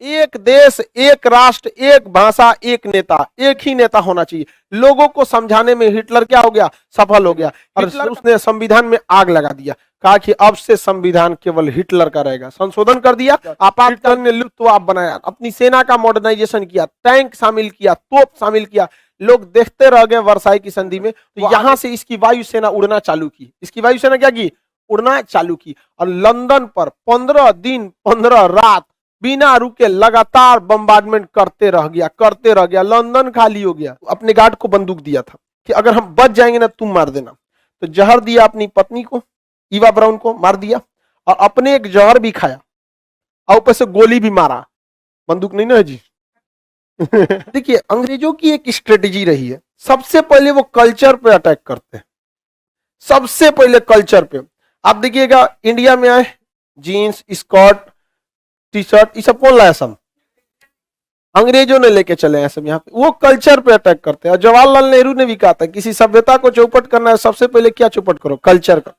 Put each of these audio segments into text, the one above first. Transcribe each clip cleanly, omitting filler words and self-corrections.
एक देश, एक राष्ट्र, एक भाषा, एक नेता, एक ही नेता होना चाहिए। लोगों को समझाने में हिटलर क्या हो गया, सफल हो गया, और उसने संविधान में आग लगा दिया, कहा कि अब से संविधान केवल हिटलर का रहेगा। संशोधन कर दिया, आपातकालीन ने लुफ्तवाफ बनाया, अपनी सेना का मॉडर्नाइजेशन किया, टैंक शामिल किया, तोप शामिल किया। लोग देखते रह गए वर्साई की संधि में। तो यहां से इसकी वायुसेना उड़ना चालू की, इसकी वायुसेना क्या की, उड़ना चालू की, और लंदन पर 15 दिन 15 रात बिना रुके लगातार बम्बार्डमेंट करते रह गया। लंदन खाली हो गया। अपने गार्ड को बंदूक दिया था कि अगर हम बच जाएंगे ना तुम मार देना। तो जहर दिया अपनी पत्नी को, ईवा ब्राउन को मार दिया, और अपने एक जहर भी खाया, और ऊपर से गोली भी मारा। बंदूक नहीं ना जी। देखिए, अंग्रेजों की एक स्ट्रेटेजी रही है, सबसे पहले वो कल्चर पे अटैक करते हैं, सबसे पहले कल्चर पे। आप देखिएगा, इंडिया में आए, जीन्स, स्कर्ट, टी शर्ट, ये सब कौन लाया, सब अंग्रेजों ने लेके चले हैं सब। यहाँ पे वो कल्चर पे अटैक करते हैं। और जवाहरलाल नेहरू ने भी कहा था, किसी सभ्यता को चौपट करना है, सबसे पहले क्या चौपट करो, कल्चर का,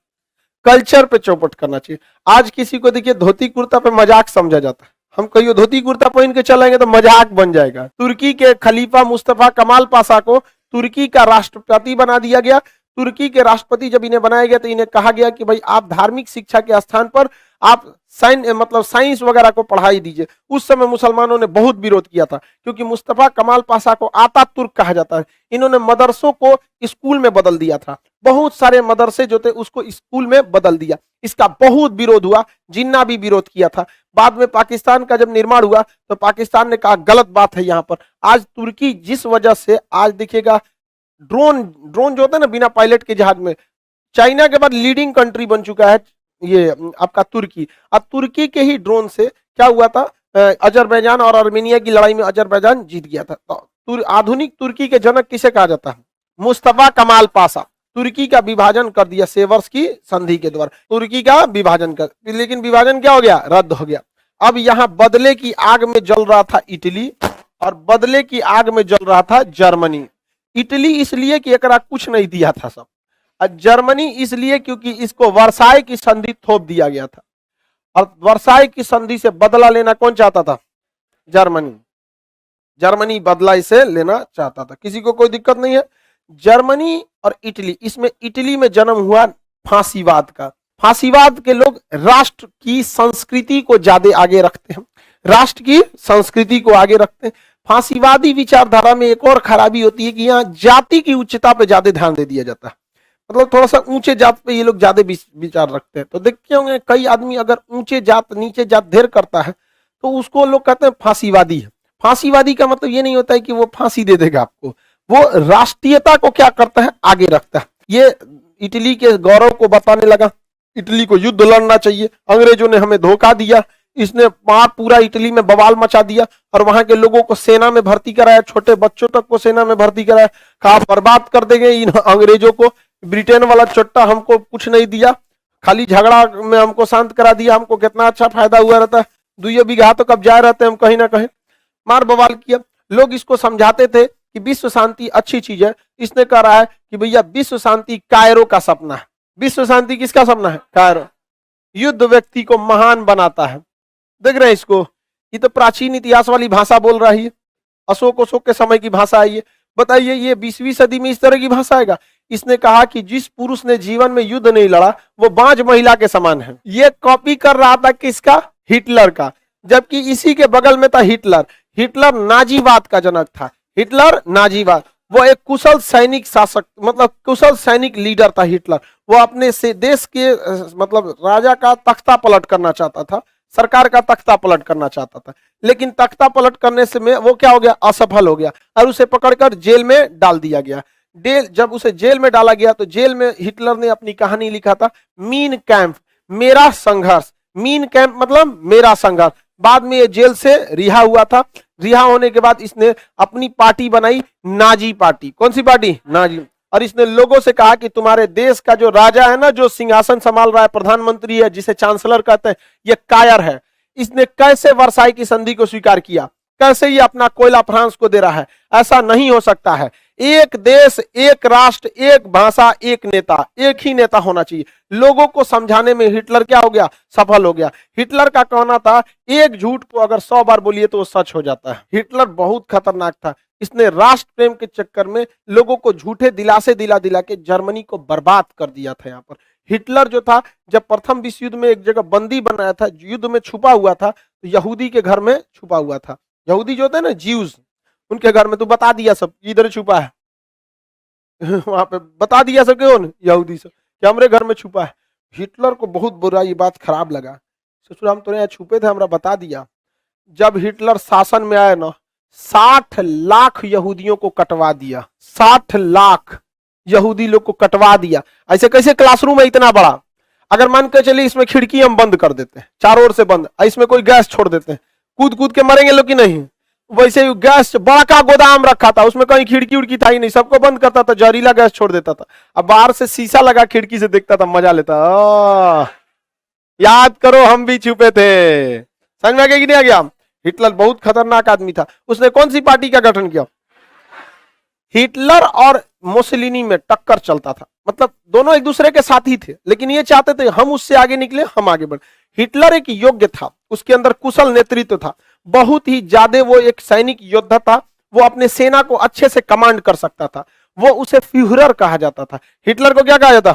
कल्चर पे चौपट करना चाहिए। आज किसी को देखिए धोती कुर्ता पे मजाक समझा जाता है, हम कहियो धोती कुर्ता पहन के चलेंगे तो मजाक बन जाएगा। तुर्की के खलीफा मुस्तफा कमाल पाशा को तुर्की का राष्ट्रपति बना दिया गया। तुर्की के राष्ट्रपति जब इन्हें बनाया गया तो इन्हें कहा गया कि भाई आप धार्मिक शिक्षा के स्थान पर आप साइंस वगैरह को पढ़ाई दीजिए। उस समय मुसलमानों ने बहुत विरोध किया था, क्योंकि मुस्तफा कमाल पाशा को आता तुर्क कहा जाता है। इन्होंने मदरसों को स्कूल में बदल दिया था, बहुत सारे मदरसे जो थे उसको स्कूल में बदल दिया। इसका बहुत विरोध हुआ, जिन्ना भी विरोध किया था। बाद में पाकिस्तान का जब निर्माण हुआ तो पाकिस्तान ने कहा गलत बात है यहाँ पर। आज तुर्की जिस वजह से, आज देखिएगा ड्रोन जो होता है ना बिना पायलट के जहाज में, चाइना के बाद लीडिंग कंट्री बन चुका है ये आपका तुर्की। अब तुर्की के ही ड्रोन से क्या हुआ था, अजरबैजान और आर्मेनिया की लड़ाई में अजरबैजान जीत गया था। तो आधुनिक तुर्की के जनक किसे कहा जाता है, मुस्तफा कमाल पाशा। तुर्की का विभाजन कर दिया सेवर्स की संधि के द्वारा, तुर्की का विभाजन कर, लेकिन विभाजन क्या हो गया, रद्द हो गया। अब यहाँ बदले की आग में जल रहा था इटली, और बदले की आग में जल रहा था जर्मनी। इटली इसलिए कि एकरा कुछ नहीं दिया था सब, और जर्मनी इसलिए क्योंकि इसको वर्साई की संधि थोप दिया गया था। और वर्साई की संधि से बदला लेना कौन चाहता था, जर्मनी। जर्मनी बदला इसे लेना चाहता था, किसी को कोई दिक्कत नहीं है। जर्मनी और इटली, इसमें इटली में जन्म हुआ फांसीवाद का। फांसीवाद के लोग राष्ट्र की संस्कृति को ज्यादा आगे रखते हैं, राष्ट्र की संस्कृति को आगे रखते हैं। फांसीवादी विचारधारा में एक और खराबी होती है कि यहाँ जाति की उच्चता पे ज्यादा ध्यान दे दिया जाता है, मतलब थोड़ा सा ऊंचे जात पे ये लोग ज्यादा विचार रखते हैं। तो देखते होंगे कई आदमी अगर ऊंचे जात नीचे जात ढेर करता है तो उसको लोग कहते हैं फांसीवादी है। फांसीवादी का मतलब ये नहीं होता है कि वो फांसी दे देगा आपको, वो राष्ट्रीयता को क्या करता है, आगे रखता है। ये इटली के गौरव को बताने लगा, इटली को युद्ध लड़ना चाहिए, अंग्रेजों ने हमें धोखा दिया, इसने पूरा इटली में बवाल मचा दिया और वहां के लोगों को सेना में भर्ती कराया, छोटे बच्चों तक को सेना में भर्ती कराया। कहा बर्बाद कर देंगे इन अंग्रेजों को, ब्रिटेन वाला चोट्टा हमको कुछ नहीं दिया, खाली झगड़ा में हमको शांत करा दिया, हमको कितना अच्छा फायदा हुआ रहता है, 2 बीघा तो कब जाए रहते हम कहीं ना कहीं, मार बवाल किया। लोग इसको समझाते थे कि विश्व शांति अच्छी चीज है, इसने कह रहा है कि भैया विश्व शांति कायरो का सपना है। विश्व शांति किसका सपना है, कायरो। युद्ध व्यक्ति को महान बनाता है। देख रहे हैं इसको, ये तो प्राचीन इतिहास वाली भाषा बोल रही है, अशोक के समय की भाषा है ये। बताइए ये 20वीं सदी में इस तरह की भाषा आएगा। इसने कहा कि जिस पुरुष ने जीवन में युद्ध नहीं लड़ा वो बांझ महिला के समान है। ये कॉपी कर रहा था किसका, हिटलर का, जबकि इसी के बगल में था हिटलर। हिटलर नाजीवाद का जनक था, हिटलर नाजीवाद। वो एक कुशल सैनिक शासक, मतलब कुशल सैनिक लीडर था हिटलर। वो अपने से देश के मतलब राजा का तख्ता पलट करना चाहता था, सरकार का तख्ता पलट करना चाहता था, लेकिन तख्ता पलट करने से में वो क्या हो गया, असफल हो गया और उसे पकड़कर जेल में डाल दिया गया। जब उसे जेल में डाला गया तो जेल में हिटलर ने अपनी कहानी लिखा था, मीन कैंप, मेरा संघर्ष। मीन कैंप मतलब मेरा संघर्ष। बाद में ये जेल से रिहा हुआ था। रिहा होने के बाद इसने अपनी पार्टी बनाई, नाजी पार्टी। कौन सी पार्टी, नाजी। और इसने लोगों से कहा कि तुम्हारे देश का जो राजा है ना, जो सिंहासन संभाल रहा है, प्रधानमंत्री है, जिसे चांसलर कहते हैं, ये कायर है। इसने कैसे वर्साई की संधि को स्वीकार किया, कैसे ये अपना कोयला फ्रांस को दे रहा है, ऐसा नहीं हो सकता है। एक देश, एक राष्ट्र, एक भाषा, एक नेता, एक ही नेता होना चाहिए। लोगों को समझाने में हिटलर क्या हो गया, सफल हो गया। हिटलर का कहना था एक झूठ को अगर 100 बार बोलिए तो वो सच हो जाता है। हिटलर बहुत खतरनाक था। इसने राष्ट्र प्रेम के चक्कर में लोगों को झूठे दिलासे दिला दिला के जर्मनी को बर्बाद कर दिया था। यहाँ पर हिटलर जो था, जब प्रथम विश्व युद्ध में एक जगह बंदी बनाया था, युद्ध में छुपा हुआ था, तो यहूदी के घर में छुपा हुआ था। यहूदी जो होते हैं ना, ज्यूज, उनके घर में तो बता दिया सब इधर छुपा है वहां पे बता दिया सब क्यों, यहूदी सब कि हमारे घर में छुपा है। हिटलर को बहुत बुरा ये बात खराब लगा, ससुर हम तो यहाँ छुपे थे, हमरा बता दिया। जब हिटलर शासन में आया ना, 60 लाख यहूदियों को कटवा दिया। 60 लाख यहूदी लोग को कटवा दिया। ऐसे कैसे क्लासरूम है इतना बड़ा, अगर मान के चलिए इसमें खिड़की हम बंद कर देते हैं, चारों ओर से बंद, इसमें कोई गैस छोड़ देते हैं, कूद कूद के मरेंगे लोग कि नहीं। वैसे ही गैस बड़ा का गोदाम रखा था, उसमें कहीं खिड़की उड़की था ही नहीं, सबको बंद करता था, जहरीला गैस छोड़ देता था। अब बाहर से शीशा लगा खिड़की से देखता था, मजा लेता। याद करो हम भी छुपे थे। समझ में आ गया कि नहीं आ गया। हिटलर बहुत खतरनाक आदमी था। उसने कौन सी पार्टी का गठन किया, हिटलर और मुसोलिनी में टक्कर चलता था, मतलब दोनों एक दूसरे के साथी थे, लेकिन ये चाहते थे हम उससे आगे निकले, हम आगे बढ़े। हिटलर एक योग्य था, उसके अंदर कुशल नेतृत्व था, बहुत ही ज्यादा वो एक सैनिक योद्धा था, वो अपने सेना को अच्छे से कमांड कर सकता था। वो उसे फ्यूहरर कहा जाता था। हिटलर को क्या कहा जाता,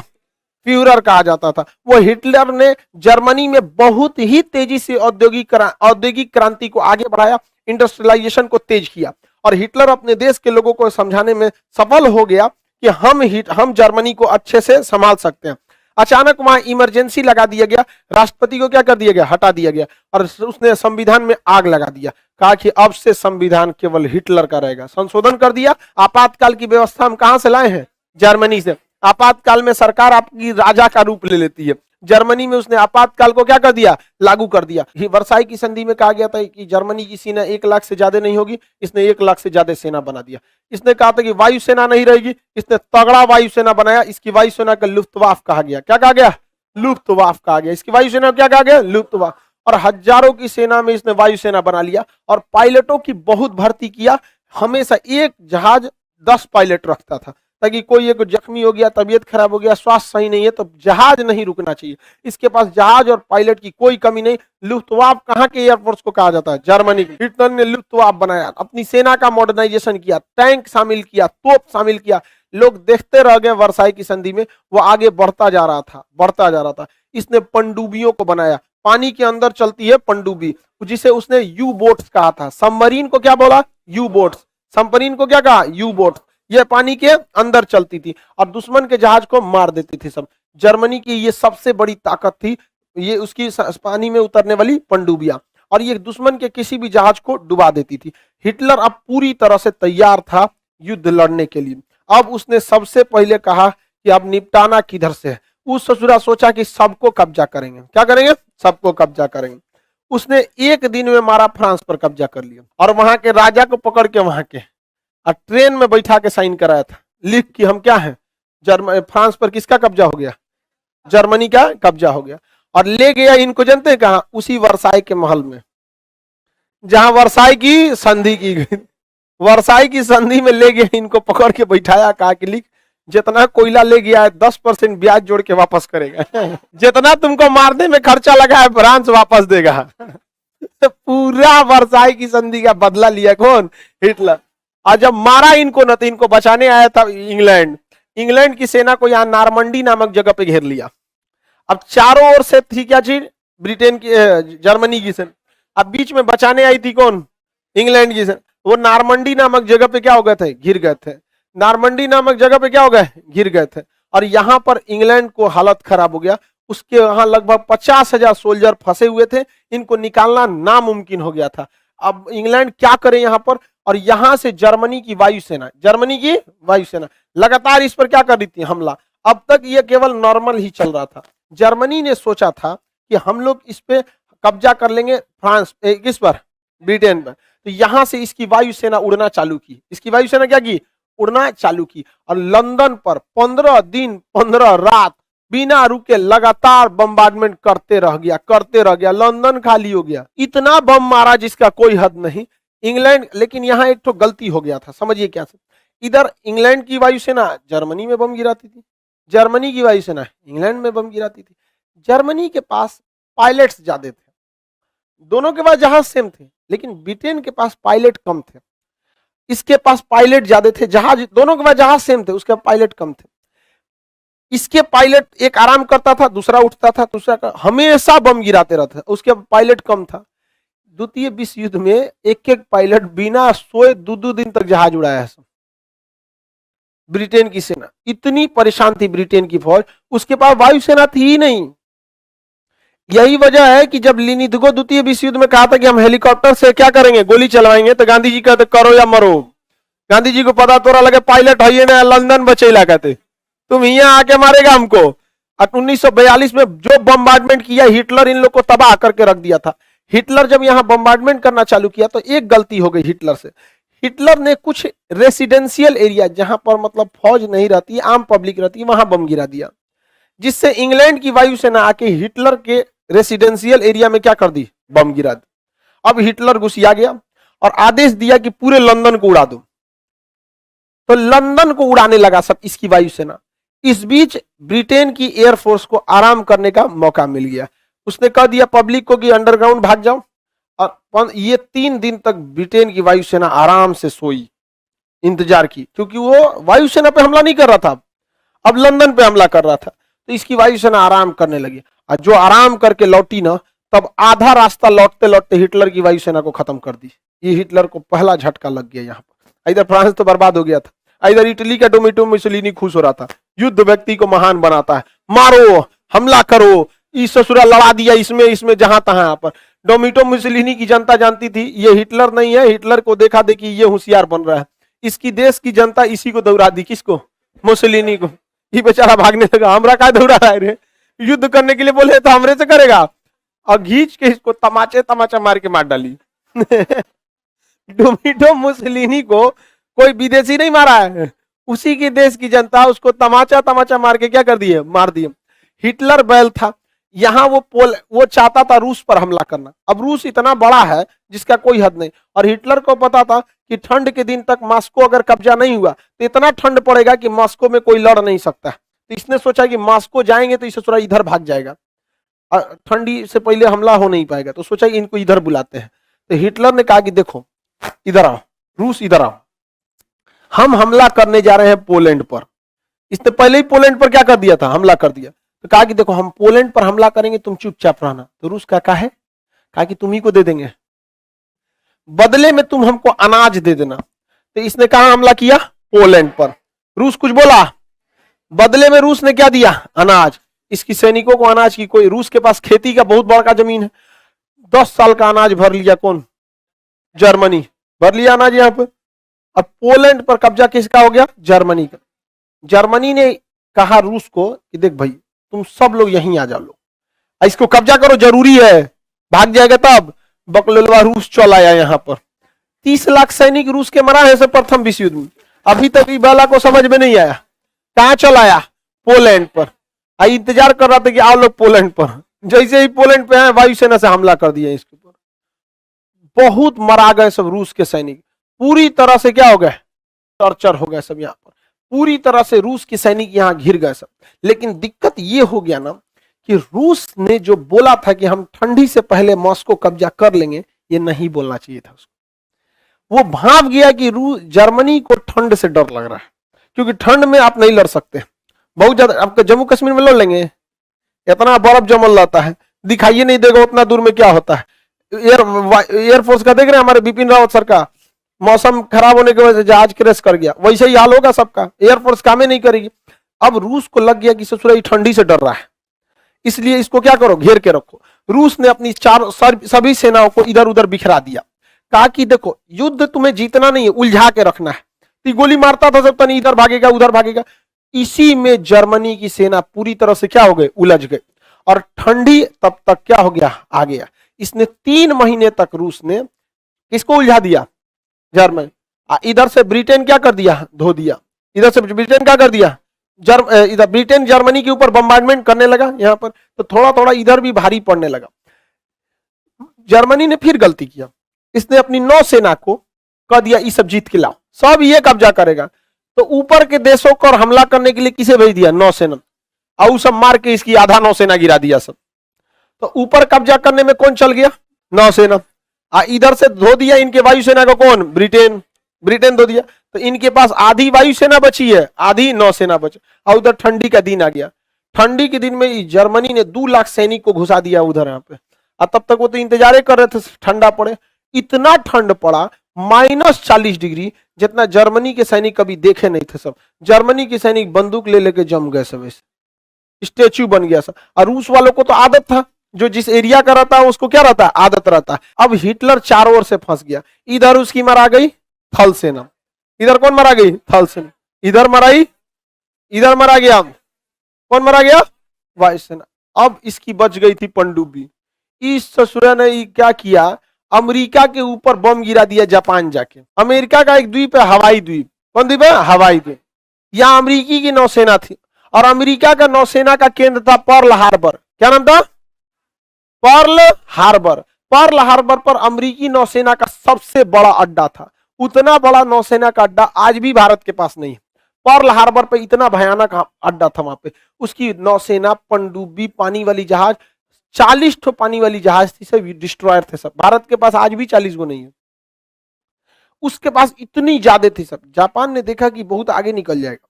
फ्यूहरर कहा जाता था। वो हिटलर ने जर्मनी में बहुत ही तेजी से औद्योगिक क्रांति को आगे बढ़ाया, इंडस्ट्रियलाइजेशन को तेज किया, और हिटलर अपने देश के लोगों को समझाने में सफल हो गया कि हम जर्मनी को अच्छे से संभाल सकते हैं। अचानक वहां इमरजेंसी लगा दिया गया, राष्ट्रपति को क्या कर दिया गया, हटा दिया गया, और उसने संविधान में आग लगा दिया। कहा कि अब से संविधान केवल हिटलर का रहेगा। संशोधन कर दिया। आपातकाल की व्यवस्था हम कहां से लाए हैं, जर्मनी से। आपातकाल में सरकार आपकी राजा का रूप ले लेती है। जर्मनी में उसने आपातकाल को क्या कर दिया, लागू कर दिया। वर्साई की संधि में कहा गया था कि जर्मनी की सेना 1 लाख से ज्यादा नहीं होगी, इसने 1 लाख से ज्यादा सेना बना दिया। इसने कहा था कि वायुसेना नहीं रहेगी, इसने तगड़ा वायुसेना बनाया। इसकी वायुसेना का लुफ्तवाफ कहा गया। क्या कहा गया, लुफ्तवाफ कहा गया। इसकी वायुसेना क्या कहा गया, लुफ्तवाफ। और हजारों की सेना में इसने वायुसेना बना लिया, और पायलटों की बहुत भर्ती किया। हमेशा एक जहाज 10 पायलट रखता था, ताकि कोई एक जख्मी हो गया, तबीयत खराब हो गया, स्वास्थ्य सही नहीं है, तो जहाज नहीं रुकना चाहिए। इसके पास जहाज और पायलट की कोई कमी नहीं। लुफ्तवाफ कहां के एयरफोर्स को कहा जाता है, जर्मनी की। हिटलर ने लुफ्तवाफ बनाया, अपनी सेना का मॉडर्नाइजेशन किया, टैंक शामिल किया, तोप शामिल किया। लोग देखते रह गए। वर्साई की संधि में वो आगे बढ़ता जा रहा था, बढ़ता जा रहा था। इसने पनडुब्बियों को बनाया, पानी के अंदर चलती है पनडुब्बी, जिसे उसने यू बोट्स कहा था। सबमरीन को क्या बोला, यू बोट्स। सबमरीन को क्या कहा, यू बोट्स। ये पानी के अंदर चलती थी और दुश्मन के जहाज को मार देती थी सब। जर्मनी की ये सबसे बड़ी ताकत थी, ये उसकी पानी में उतरने वाली पनडुब्बियां, और ये दुश्मन के किसी भी जहाज को डुबा देती थी। हिटलर अब पूरी तरह से तैयार था युद्ध लड़ने के लिए। अब उसने सबसे पहले कहा कि अब निपटाना किधर से है। उस ससुरा सोचा कि सबको कब्जा करेंगे। क्या करेंगे, सबको कब्जा करेंगे। उसने एक दिन में मारा फ्रांस पर कब्जा कर लिया, और वहां के राजा को पकड़ के वहां के और ट्रेन में बैठा के साइन कराया था, लिख कि हम क्या हैं, फ्रांस पर किसका कब्जा हो गया, जर्मनी का कब्जा हो गया। और ले गया इनको, जानते हैं कहां, उसी वर्साई के महल में, जहां वर्साई की संधि की गई। वर्साई की संधि में ले गया इनको, पकड़ के बैठाया, कहा कि लिख जितना कोयला ले गया है 10% ब्याज जोड़ के वापस करेगा। जितना तुमको मारने में खर्चा लगा है फ्रांस वापस देगा। पूरा वर्साई की संधि का बदला लिया कौन, हिटलर। और जब मारा इनको न, तो इनको बचाने आया था इंग्लैंड। इंग्लैंड की सेना को यहाँ नारमंडी नामक जगह पे घेर लिया। अब चारों ओर से थी क्या चीज, ब्रिटेन की, जर्मनी की सेना। अब बीच में बचाने आई थी कौन, इंग्लैंड की सेना। वो नारमंडी नामक जगह पे क्या हो गए थे, घिर गए थे। नारमंडी नामक जगह पे क्या हो गए, घिर गए थे। और यहाँ पर इंग्लैंड को हालत खराब हो गया। उसके वहां लगभग 50,000 सोल्जर फंसे हुए थे, इनको निकालना नामुमकिन हो गया था। अब इंग्लैंड क्या करे यहाँ पर, और यहां से जर्मनी की वायुसेना लगातार इस पर क्या कर रही थी, हमला। अब तक ये केवल नॉर्मल ही चल रहा था। जर्मनी ने सोचा था कि हम लोग इस पे कब्जा कर लेंगे, फ्रांस किस पर, ब्रिटेन पर। तो यहां से इसकी वायुसेना उड़ना चालू की। इसकी वायुसेना क्या की, उड़ना चालू की, और लंदन पर 15 दिन 15 रात बिना रुके लगातार बम्बार्डमेंट करते रह गया। लंदन खाली हो गया, इतना बम मारा जिसका कोई हद नहीं। इंग्लैंड, लेकिन यहां एक तो गलती हो गया था, समझिए क्या। इधर इंग्लैंड की वायुसेना जर्मनी में बम गिराती थी, जर्मनी की वायुसेना इंग्लैंड में बम गिराती थी। जर्मनी के पास पायलट्स ज्यादा थे, दोनों के पास जहाज सेम थे, लेकिन ब्रिटेन के पास पायलट कम थे। इसके पास पायलट ज्यादा थे, जहाज दोनों के पास जहाज सेम थे, उसके पायलट कम थे। इसके पायलट एक आराम करता था, दूसरा उठता था, दूसरा हमेशा बम गिराते रहता था, उसके पायलट कम था। द्वितीय विश्व युद्ध में एक एक पायलट बिना सोए 2-2 दिन तक जहाज उड़ाया है। ब्रिटेन की सेना इतनी परेशान थी, ब्रिटेन की फौज, उसके पास वायुसेना थी ही नहीं। यही वजह है कि जब लिनिथगो द्वितीय विश्व युद्ध में कहा था कि हम हेलीकॉप्टर से क्या करेंगे, गोली चलवाएंगे, तो गांधी जी कहते करो या मरो। गांधी जी को पता तोरा लगे पायलट है ना, लंदन बचेला कहते तुम यहाँ आके मारेगा हमको। 1942 में जो बम्बार्डमेंट किया हिटलर, इन लोग को तबाह करके रख दिया था। हिटलर जब यहाँ बम्बार्डमेंट करना चालू किया तो एक गलती हो गई हिटलर से। हिटलर ने कुछ रेसिडेंशियल एरिया जहां पर मतलब फौज नहीं रहती, आम पब्लिक रहती है, वहां बम गिरा दिया, जिससे इंग्लैंड की वायुसेना आके हिटलर के रेसिडेंशियल एरिया में क्या कर दी, बम गिरा दी। अब हिटलर गुस्सिया गया और आदेश दिया कि पूरे लंदन को उड़ा दो, तो लंदन को उड़ाने लगा सब इसकी वायुसेना। इस बीच ब्रिटेन की एयरफोर्स को आराम करने का मौका मिल गया। उसने कह दिया पब्लिक को कि अंडरग्राउंड भाग जाओ, और ये 3 दिन तक ब्रिटेन की वायुसेना आराम से सोई, इंतजार की, क्योंकि वो वायुसेना पे हमला नहीं कर रहा था, अब लंदन पे हमला कर रहा था। तो इसकी वायुसेना आराम करने लगी, और जो आराम करके लौटी ना, तब आधा रास्ता लौटते लौटते हिटलर की वायुसेना को खत्म कर दी। ये हिटलर को पहला झटका लग गया। यहाँ पर इधर फ्रांस तो बर्बाद हो गया था, इधर इटली का डोमिटो मुसोलिनी खुश हो रहा था। युद्ध व्यक्ति को महान बनाता है, मारो, हमला करो, इस ससुरा लड़ा दिया इसमें इसमें जहां तहां पर। डोमिटो मुसोलिनी की जनता जानती थी ये हिटलर नहीं है, हिटलर को देखा देखी ये होशियार बन रहा है। इसकी देश की जनता इसी को दौड़ा दी, किसको, मुसोलिनी को। ये बेचारा भागने लगा, हमरा का दौड़ा रहा है रे, युद्ध करने के लिए बोले तो हमरे से करेगा, और घींच के इसको तमाचा मार के मार डाली। डोमिटो मुसोलिनी को कोई विदेशी नहीं मारा है, उसी की देश की जनता उसको तमाचा मार के क्या कर दिए, मार दिए। हिटलर बैल था, यहाँ वो चाहता था रूस पर हमला करना। अब रूस इतना बड़ा है जिसका कोई हद नहीं, और हिटलर को पता था कि ठंड के दिन तक मॉस्को अगर कब्जा नहीं हुआ तो इतना ठंड पड़ेगा कि मॉस्को में कोई लड़ नहीं सकता। तो इसने सोचा कि मॉस्को जाएंगे तो इसे थोड़ा इधर भाग जाएगा, ठंडी से पहले हमला हो नहीं पाएगा, तो सोचा कि इनको इधर बुलाते हैं। तो हिटलर ने कहा कि देखो इधर आओ, रूस इधर आओ, हम हमला करने जा रहे हैं पोलैंड पर। इसने पहले ही पोलैंड पर क्या कर दिया था, हमला कर दिया। तो कहा कि देखो हम पोलैंड पर हमला करेंगे, तुम चुपचाप रहना। तो रूस का कहा है, कहा कि तुम ही को दे देंगे, बदले में तुम हमको अनाज दे देना। तो इसने कहा हमला किया पोलैंड पर, रूस कुछ बोला, बदले में रूस ने क्या दिया, अनाज। इसकी सैनिकों को अनाज की, कोई रूस के पास खेती का बहुत बड़ा जमीन है, 10 साल का अनाज भर लिया, कौन, जर्मनी भर लिया अनाज यहाँ पर। अब पोलैंड पर कब्जा किसका हो गया, जर्मनी का। जर्मनी ने कहा रूस को कि देख भाई तुम सब लोग यहीं आ जाओ, लोग इसको कब्जा करो, जरूरी है, भाग जाएगा तब। बकलोलवा रूस चल आया यहाँ पर, 30 लाख सैनिक रूस के मरा है प्रथम विश्व युद्ध में। अभी तक इबाला को समझ में नहीं आया, कहां चल आया, पोलैंड पर। इंतजार कर रहा था कि आओ लोग पोलैंड पर। जैसे ही पोलैंड पे आए वायुसेना से हमला कर दिया इसके ऊपर, बहुत मरा गए सब रूस के सैनिक, पूरी तरह से क्या हो गए, टॉर्चर हो गए सब यहाँ पर, पूरी तरह से रूस के सैनिक यहाँ घिर गए सब। लेकिन दिक्कत ये हो गया ना कि रूस ने जो बोला था कि हम ठंडी से पहले मॉस्को कब्जा कर लेंगे, ये नहीं बोलना चाहिए था उसको। वो भाप गया कि जर्मनी को ठंड से डर लग रहा है, क्योंकि ठंड में आप नहीं लड़ सकते, बहुत ज्यादा। आपके जम्मू कश्मीर में लड़ लेंगे, इतना बर्फ जमल रहता है, दिखाइए नहीं देगा उतना दूर में क्या होता है। एयरफोर्स का देख रहे हैं हमारे बिपिन रावत सर का, मौसम खराब होने की वजह से जहाज क्रैश कर गया, वैसे ही हाल होगा सबका, एयरफोर्स काम ही नहीं करेगी। अब रूस को लग गया कि ससुरा ठंडी से डर रहा है, इसलिए इसको क्या करो, घेर के रखो। रूस ने अपनी सभी सेनाओं को इधर उधर बिखरा दिया, कहा कि देखो युद्ध तुम्हें जीतना नहीं है, उलझा के रखना है। तो गोली मारता था सब, तनी इधर भागेगा उधर भागेगा। इसी में जर्मनी की सेना पूरी तरह से क्या हो गई, उलझ गई, और ठंडी तब तक क्या हो गया, आ गया। इसने 3 महीने तक रूस ने किसको उलझा दिया, जर्मनी। इधर से ब्रिटेन क्या कर दिया, धो दिया। इधर से ब्रिटेन क्या कर दिया, इधर ब्रिटेन जर्मनी के ऊपर बम्बार्डमेंट करने लगा यहाँ पर, तो थोड़ा थोड़ा इधर भी भारी पड़ने लगा। जर्मनी ने फिर गलती किया, इसने अपनी नौसेना को कह दिया ये सब जीत के लाओ, सब ये कब्जा करेगा। तो ऊपर के देशों को हमला करने के लिए किसे भेज दिया? नौसेना। और वो सब मार के इसकी आधा नौसेना गिरा दिया सब। तो ऊपर कब्जा करने में कौन चल गया? नौसेना। इधर से धो दिया इनके वायुसेना को कौन? ब्रिटेन। ब्रिटेन धो दिया। तो इनके पास आधी वायुसेना बची है, आधी नौसेना बची। और उधर ठंडी का दिन आ गया। ठंडी के दिन में जर्मनी ने 2 लाख सैनिक को घुसा दिया उधर यहाँ पे। और तब तक वो तो इंतजार कर रहे थे ठंडा पड़े। इतना ठंड पड़ा, -40 डिग्री, जितना जर्मनी के सैनिक कभी देखे नहीं थे सब। जर्मनी के सैनिक बंदूक ले लेके जम गए सब, ऐसे स्टेच्यू बन गया सब। और रूस वालों को तो आदत था, जो जिस एरिया का रहता है उसको क्या रहता है? आदत रहता है। अब हिटलर चारों ओर से फंस गया। इधर उसकी मरा गई थल सेना, इधर कौन मरा गई? थल सेना। इधर मराई, इधर मरा गया कौन? मरा गया? वायुसेना। अब इसकी बच गई थी पनडुब्बी। इस ससुरा ने क्या किया? अमेरिका के ऊपर बम गिरा दिया जापान जाके। अमेरिका का एक द्वीप है हवाई द्वीप। कौन द्वीप है? हवाई द्वीप। यहां अमेरिकी की नौसेना थी और अमेरिका का नौसेना का केंद्र था पर्ल हार्बर। क्या नाम था? Pearl Harbor. पर्ल हार्बर पर अमेरिकी नौसेना का सबसे बड़ा अड्डा था। उतना बड़ा नौसेना का अड्डा आज भी भारत के पास नहीं है। पर्ल हार्बर पे इतना भयानक अड्डा था वहां पे। उसकी नौसेना, पनडुब्बी, पानी वाली जहाज, 40 ठो पानी वाली जहाज थी, सब डिस्ट्रॉयर थे सब। भारत के पास आज भी 40 गो नहीं है। उसके पास इतनी ज्यादा थी सब। जापान ने देखा कि बहुत आगे निकल जाएगा,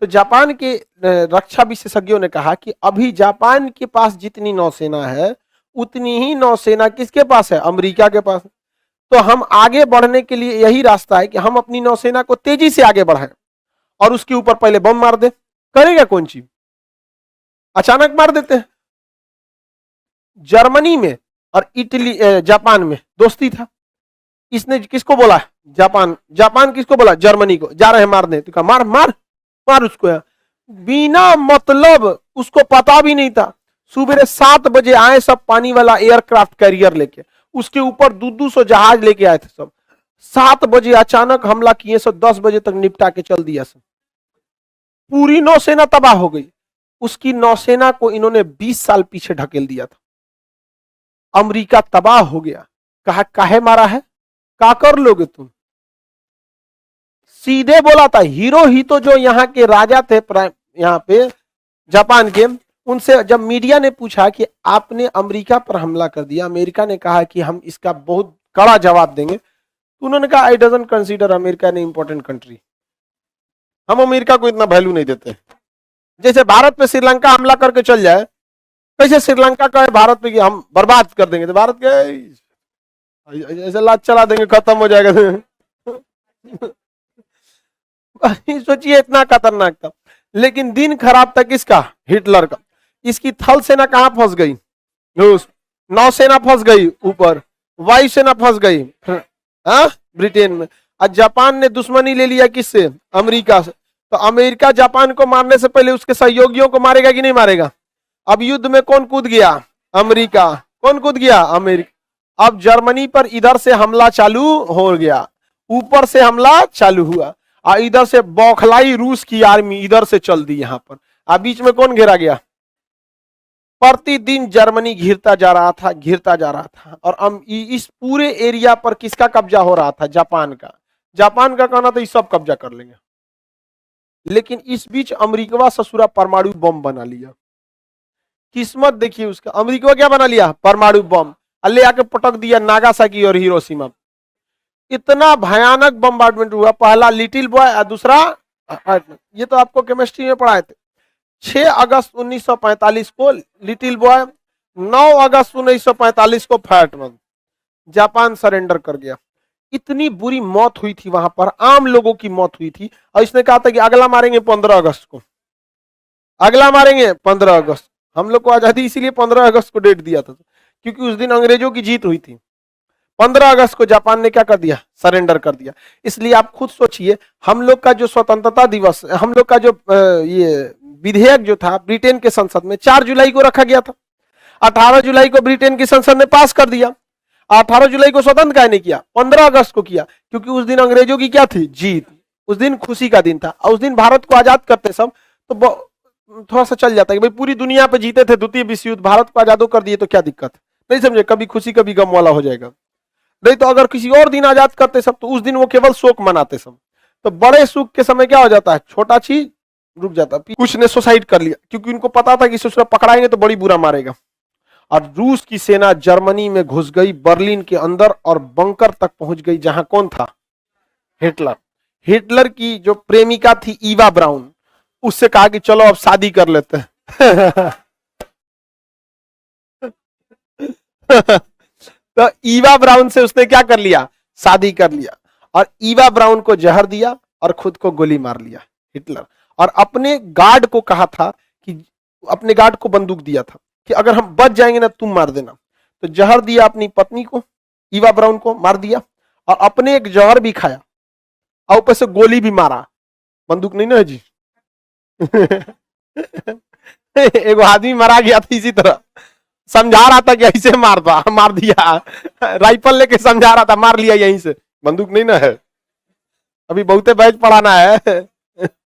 तो जापान के रक्षा विशेषज्ञों ने कहा कि अभी जापान के पास जितनी नौसेना है उतनी ही नौसेना किसके पास है? अमेरिका के पास। तो हम आगे बढ़ने के लिए यही रास्ता है कि हम अपनी नौसेना को तेजी से आगे बढ़ाएं और उसके ऊपर पहले बम मार दे। करेगा कौन चीज? अचानक मार देते हैं। जर्मनी में और इटली, जापान में दोस्ती था। इसने किसको बोला? जापान। जापान किसको बोला? जर्मनी को। जा रहे हैं मारने, तो कहा मार मार मार उसको। यार बिना मतलब, उसको पता भी नहीं था। सुबह 7 बजे आए सब, पानी वाला एयरक्राफ्ट कैरियर लेके, उसके ऊपर 200 जहाज लेके आए थे सब। 7 बजे अचानक हमला किए सब, 10 बजे तक निपटा के चल दिया सब। पूरी नौसेना तबाह हो गई। उसकी नौसेना को इन्होंने 20 साल पीछे ढकेल दिया था। अमेरिका तबाह हो गया। कहा काहे मारा है? क्या कर लोगे तुम? सीधे बोला था। हिरोहितो जो यहाँ के राजा थे, यहाँ पे जापान के, उनसे जब मीडिया ने पूछा कि आपने अमेरिका पर हमला कर दिया, अमेरिका ने कहा कि हम इसका बहुत कड़ा जवाब देंगे, तो उन्होंने कहा I doesn't consider America an important country. हम अमेरिका को इतना वैल्यू नहीं देते। जैसे भारत पे श्रीलंका हमला करके चल जाए, कैसे श्रीलंका का भारत पे कि हम बर्बाद कर देंगे, तो भारत के ऐसे लात चला देंगे, खत्म हो जाएगा। सोचिए इतना खतरनाक था। लेकिन दिन खराब था किसका? हिटलर का। इसकी थल सेना कहां फंस गई? नौसेना फंस गई ऊपर, वायुसेना फंस गई ब्रिटेन में। और जापान ने दुश्मनी ले लिया किससे? अमेरिका से। तो अमेरिका जापान को मारने से पहले उसके सहयोगियों को मारेगा कि नहीं मारेगा? अब युद्ध में कौन कूद गया? अमेरिका। कौन कूद गया? अमेरिका। अब जर्मनी पर इधर से हमला चालू हो गया, ऊपर से हमला चालू हुआ, और इधर से बौखलाई रूस की आर्मी इधर से चल दी यहां पर। अब बीच में कौन घेरा गया? प्रतिदिन जर्मनी घिरता जा रहा था, घिरता जा रहा था। और इस पूरे एरिया पर किसका कब्जा हो रहा था? जापान का। जापान का कहना था इस सब कब्जा कर लेंगे। लेकिन इस बीच अमेरिका ससुरा परमाणु बम बना लिया। किस्मत देखिए उसका। अमेरिका क्या बना लिया? परमाणु बम। ले आके पटक दिया नागासाकी और हिरोशिमा। इतना भयानक बम्बार्डमेंट हुआ। पहला लिटिल बॉय और दूसरा, ये तो आपको केमिस्ट्री में पढ़ाए थे। 6 अगस्त 1945 को लिटिल बॉय, 9 अगस्त 1945 को फैटमैन। जापान सरेंडर कर गया। इतनी बुरी मौत हुई थी वहां पर, आम लोगों की मौत हुई थी। और इसने कहा था कि अगला मारेंगे 15 अगस्त को, अगला मारेंगे 15 अगस्त। हम लोग को आजादी इसीलिए 15 अगस्त को डेट दिया था, क्योंकि उस दिन अंग्रेजों की जीत हुई थी। 15 अगस्त को जापान ने क्या कर दिया? सरेंडर कर दिया। इसलिए आप खुद सोचिए, हम लोग का जो स्वतंत्रता दिवस, हम लोग का जो ये विधेयक जो था ब्रिटेन के संसद में 4 जुलाई को रखा गया था। 18 जुलाई को ब्रिटेन की संसद ने पास कर दिया। 18 जुलाई को स्वतंत्र काहे नहीं किया? 15 अगस्त को किया, क्योंकि उस दिन अंग्रेजों की क्या थी? जीत। उस दिन खुशी का दिन था। और उस दिन भारत को आजाद करते सब, तो थोड़ा सा चल जाता है कि भाई पूरी दुनिया पे जीते थे द्वितीय विश्व युद्ध, भारत को आजाद कर दिए, तो क्या दिक्कत है? नहीं समझे? कभी खुशी कभी गम वाला हो जाएगा। नहीं तो अगर किसी और दिन आजाद करते सब, तो उस दिन वो केवल शोक मनाते सब। तो बड़े सुख के समय क्या हो जाता है, छोटा चीज रुक जाता है। कुछ ने सुसाइड कर लिया क्योंकि उनको पता था कि ससुरा पकड़ाएंगे तो बड़ी बुरा मारेगा। और रूस की सेना जर्मनी में घुस गई, बर्लिन के अंदर, और बंकर तक पहुंच गई जहां कौन था, हिटलर। हिटलर की जो प्रेमिका थी ईवा ब्राउन, उससे कहा कि चलो अब शादी कर लेते हैं। तो ईवा ब्राउन से उसने क्या कर लिया, शादी कर लिया, और ईवा ब्राउन को जहर दिया और खुद को गोली मार लिया हिटलर। और अपने गार्ड को कहा था कि, अपने गार्ड को बंदूक दिया था कि अगर हम बच जाएंगे ना तुम मार देना। तो जहर दिया अपनी पत्नी को, ईवा ब्राउन को मार दिया, और अपने एक जहर भी खाया और ऊपर से गोली भी मारा। बंदूक नहीं ना है जी। एक आदमी मारा गया था इसी तरह, समझा रहा था कि ऐसे मार दिया, राइफल लेके समझा रहा था, मार लिया यहीं से, बंदूक नहीं ना है। अभी बहुते बैच पढ़ाना है।